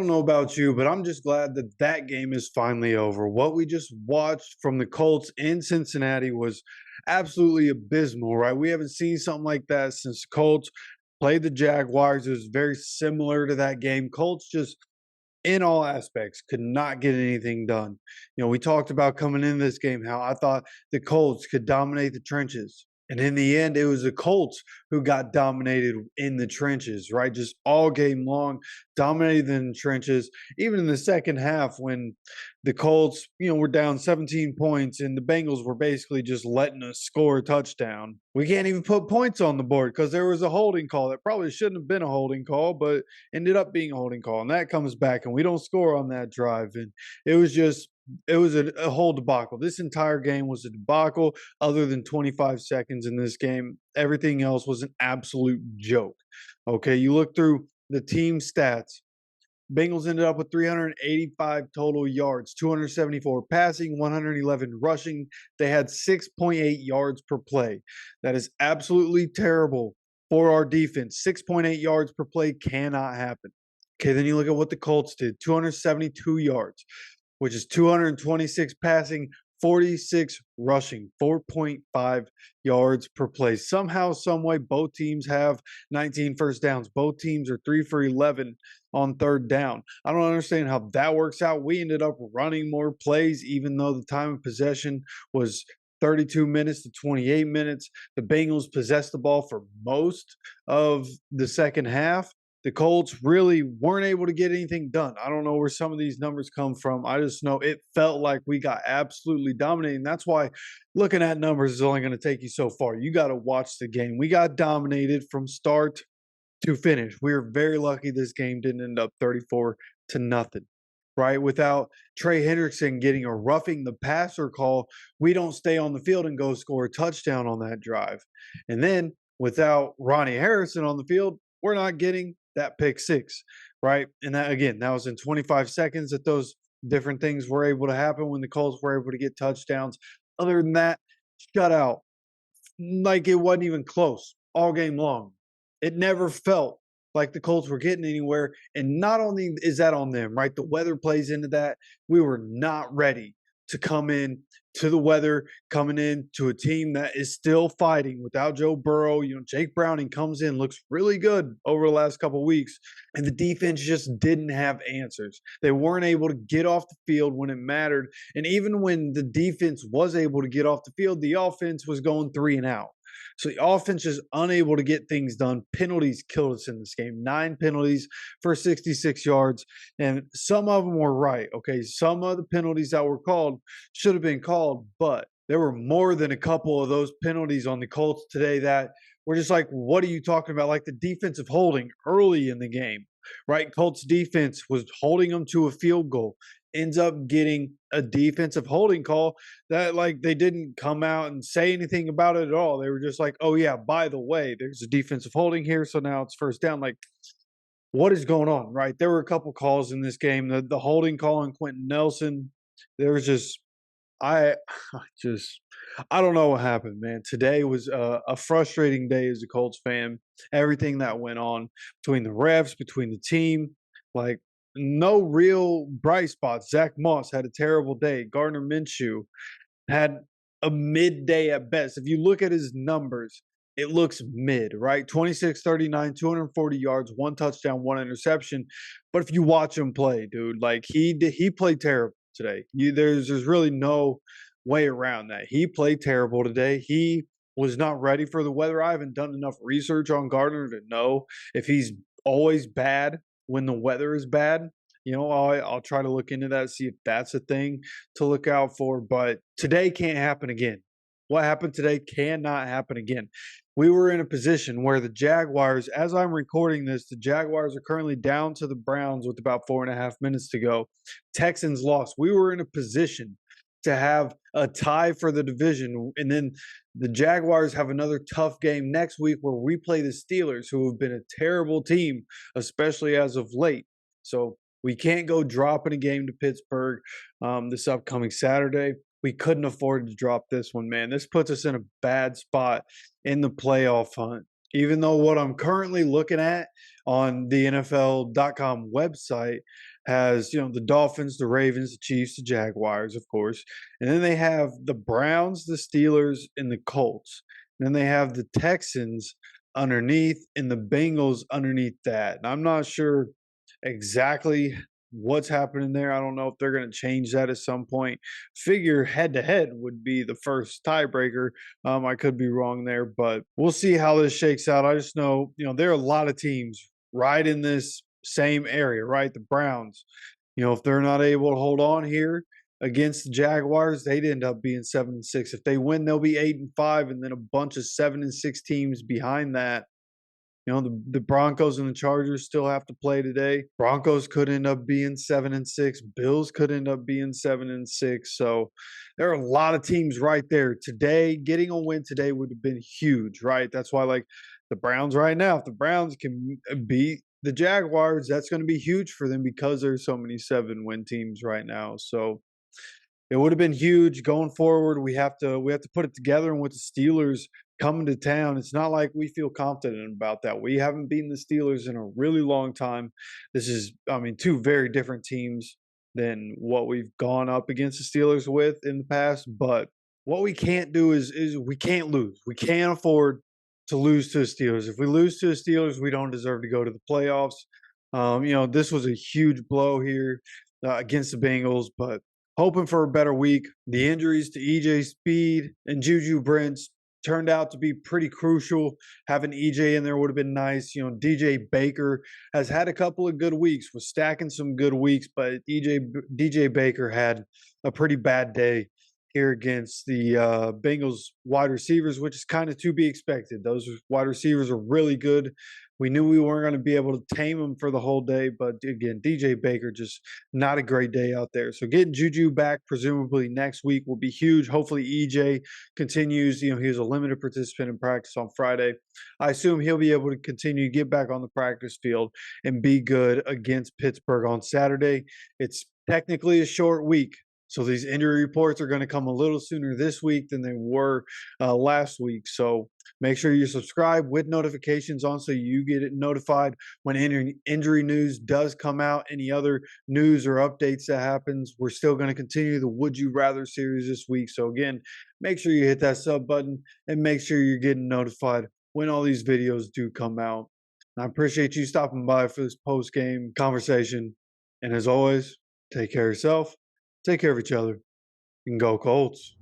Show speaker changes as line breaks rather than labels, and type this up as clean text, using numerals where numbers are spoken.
don't know about you, but I'm just glad that that game is finally over. What we just watched from the Colts in Cincinnati was absolutely abysmal, right? We haven't seen something like that since the Colts played the Jaguars. It was very similar to that game. Colts just in all aspects could not get anything done. We talked about coming into this game how I thought the Colts could dominate the trenches. And in the end, it was the Colts who got dominated in the trenches, right? Just all game long, dominated in the trenches. Even in the second half, when the Colts, were down 17 points and the Bengals were basically just letting us score a touchdown. We can't even put points on the board because there was a holding call that probably shouldn't have been a holding call, but ended up being a holding call. And that comes back and we don't score on that drive. And it was just it was a whole debacle. This entire game was a debacle. Other than 25 seconds in this game, everything else was an absolute joke. Okay, you look through the team stats. Bengals ended up with 385 total yards, 274 passing, 111 rushing. They had 6.8 yards per play. That is absolutely terrible for our defense. 6.8 yards per play cannot happen. Okay, then you look at what the Colts did, 272 yards, which is 226 passing, 46 rushing, 4.5 yards per play. Somehow, some way, both teams have 19 first downs. Both teams are 3 for 11 on third down. I don't understand how that works out. We ended up running more plays, even though the time of possession was 32 minutes to 28 minutes. The Bengals possessed the ball for most of the second half. The Colts really weren't able to get anything done. I don't know where some of these numbers come from. I just know it felt like we got absolutely dominated. And that's why looking at numbers is only going to take you so far. You got to watch the game. We got dominated from start to finish. We were very lucky this game didn't end up 34-0, right? Without Trey Hendrickson getting a roughing the passer call, we don't stay on the field and go score a touchdown on that drive. And then without Ronnie Harrison on the field, we're not getting that pick six, right? And that, again, that was in 25 seconds that those different things were able to happen when the Colts were able to get touchdowns. Other than that, shutout, like it wasn't even close all game long. It never felt like the Colts were getting anywhere. And not only is that on them, right? The weather plays into that. We were not ready to come in to the weather, coming in to a team that is still fighting without Joe Burrow. Jake Browning comes in, looks really good over the last couple of weeks, and the defense just didn't have answers. They weren't able to get off the field when it mattered. And even when the defense was able to get off the field, the offense was going 3 and out. So the offense is unable to get things done. Penalties killed us in this game. 9 penalties for 66 yards. And some of them were right. Okay, some of the penalties that were called should have been called, but there were more than a couple of those penalties on the Colts today that were just like, what are you talking about? Like the defensive holding early in the game, right? Colts defense was holding them to a field goal, ends up getting a defensive holding call that, like, they didn't come out and say anything about it at all. They were just like, oh yeah, by the way, there's a defensive holding here, so now it's first down. Like, what is going on, right? There were a couple calls in this game. The holding call on Quentin Nelson, there was just I just I don't know what happened, man. Today was a frustrating day as a Colts fan. Everything that went on between the refs, between the team, like no real bright spots. Zach Moss had a terrible day. Gardner Minshew had a midday at best. If you look at his numbers, it looks mid, right? 26-39, 240 yards, 1 touchdown, 1 interception. But if you watch him play, dude, like he played terrible today. There's really no way around that. He played terrible today. He was not ready for the weather. I haven't done enough research on Gardner to know if he's always bad when the weather is bad. I'll try to look into that, see if that's a thing to look out for. But today can't happen again. What happened today cannot happen again. We were in a position where the Jaguars, as I'm recording this, the Jaguars are currently down to the Browns with about 4.5 minutes to go. Texans lost. We were in a position to have a tie for the division. And then the Jaguars have another tough game next week where we play the Steelers, who have been a terrible team, especially as of late. So we can't go dropping a game to Pittsburgh this upcoming Saturday. We couldn't afford to drop this one, man. This puts us in a bad spot in the playoff hunt. Even though what I'm currently looking at on the NFL.com website has, the Dolphins, the Ravens, the Chiefs, the Jaguars, of course. And then they have the Browns, the Steelers, and the Colts. And then they have the Texans underneath and the Bengals underneath that. And I'm not sure exactly what's happening there. I don't know if they're going to change that at some point. Figure head to head would be the first tiebreaker. I could be wrong there, but we'll see how this shakes out. I just know, there are a lot of teams right in this same area, right? The Browns, if they're not able to hold on here against the Jaguars, they'd end up being 7-6. If they win, they'll be 8-5, and then a bunch of 7-6 teams behind that. The Broncos and the Chargers still have to play today. Broncos could end up being 7-6. Bills could end up being 7-6. So there are a lot of teams right there. Today, getting a win today would have been huge, right? That's why, like, the Browns right now, if the Browns can beat the Jaguars, that's going to be huge for them because there's so many 7-win teams right now. So it would have been huge going forward. We have to put it together, and with the Steelers coming to town, it's not like we feel confident about that. We haven't beaten the Steelers in a really long time. This is, I mean, two very different teams than what we've gone up against the Steelers with in the past. But what we can't do is we can't lose. We can't afford to lose to the Steelers. If we lose to the Steelers, we don't deserve to go to the playoffs. This was a huge blow here against the Bengals, but hoping for a better week. The injuries to EJ Speed and Juju Brents turned out to be pretty crucial. Having EJ in there would have been nice. DJ Baker has had a couple of good weeks, was stacking some good weeks, but DJ Baker had a pretty bad day here against the Bengals wide receivers, which is kind of to be expected. Those wide receivers are really good. We knew we weren't going to be able to tame them for the whole day, but again, DJ Baker just not a great day out there. So getting Juju back presumably next week will be huge. Hopefully EJ continues. He was a limited participant in practice on Friday. I assume he'll be able to continue to get back on the practice field and be good against Pittsburgh on Saturday. It's technically a short week, so these injury reports are going to come a little sooner this week than they were last week. So make sure you subscribe with notifications on so you get it notified when injury news does come out. Any other news or updates that happens, we're still going to continue the Would You Rather series this week. So again, make sure you hit that sub button and make sure you're getting notified when all these videos do come out. And I appreciate you stopping by for this post-game conversation. And as always, take care of yourself. Take care of each other, and go Colts.